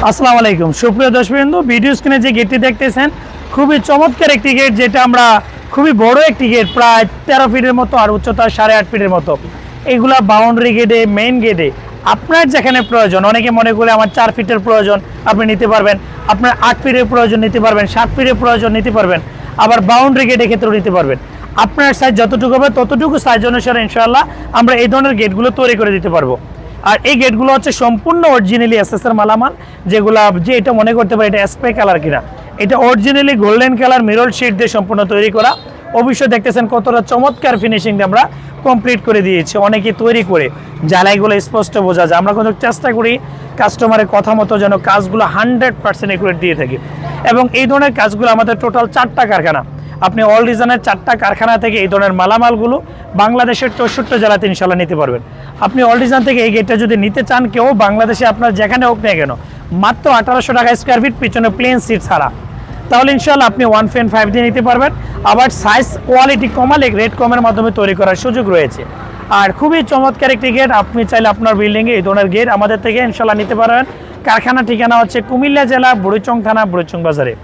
আসসালামু আলাইকুম সুপ্রিয় দর্শকবৃন্দ, ভিডিও স্ক্রিনে যে গেটটি দেখতেছেন খুবই চমৎকার একটি গেট, যেটা আমরা খুবই বড় একটি গেট, প্রায় 13 ফিটের মতো আর উচ্চতা 8.5 ফিটের মতো। এগুলা বাউন্ডারি গেটে, মেইন গেটে আপনার যেখানে প্রয়োজন, অনেকে মনে করে আমার 4 ফিটের প্রয়োজন আপনি নিতে পারবেন, আপনার 8 ফিটের প্রয়োজন নিতে পারবেন, 7 ফিটের প্রয়োজন নিতে পারবেন, আবার বাউন্ডারি গেটের ক্ষেত্রেও নিতে পারবেন। আপনার সাইজ যতটুকু হবে ততটুকু সাইজ অনুসারে ইনশাআল্লাহ আমরা এই ধরনের গেটগুলো তৈরি করে দিতে পারবো। আর এই গেটগুলো হচ্ছে সম্পূর্ণ অরিজিনালি এসএসআর মালামাল, যেগুলো যে এটা মনে করতে পারে এটা স্প্রে কালার কিনা, এটা originally golden colour mirror sheet দিয়ে সম্পূর্ণ তৈরি করা। অবশ্যই দেখতেছেন কতটা চমৎকার ফিনিশিং দিয়ে আমরা কমপ্লিট করে দিয়েছি। অনেকে তৈরি করে জ্বালাইগুলো স্পষ্ট বোঝা যায়। আমরা কিন্তু চেষ্টা করি কাস্টমারের কথা মতো যেন কাজগুলো 100% একুরেট দিয়ে থাকি। এবং এই ধরনের কাজগুলো আমাদের টোটাল 4টা কারখানা, আপনি অল ডিজাইনের 4টা কারখানা থেকে এই ধরনের মালামালগুলো বাংলাদেশের 64 জেলাতে ইনশাল্লাহ নিতে পারবেন। আপনি অল ডিজাইন থেকে এই গেটটা যদি নিতে চান কেউ বাংলাদেশে, আপনার যেখানে হোক না কেন, মাত্র 1800 টাকা স্কোয়ার ফিট, পিছনে প্লেন সিট ছাড়া, তাহলে ইনশাল্লাহ আপনি 1.5 দিয়ে নিতে পারবেন। আবার সাইজ কোয়ালিটি কমালে রেট কমের মাধ্যমে তৈরি করার সুযোগ রয়েছে। আর খুবই চমৎকার একটি গেট, আপনি চাইলে আপনার বিল্ডিংয়ে এই ধরনের গেট আমাদের থেকে ইনশাল্লাহ নিতে পারবেন। কারখানা ঠিকানা হচ্ছে কুমিল্লা জেলা বুড়িচং থানা, বুড়িচং বাজারে।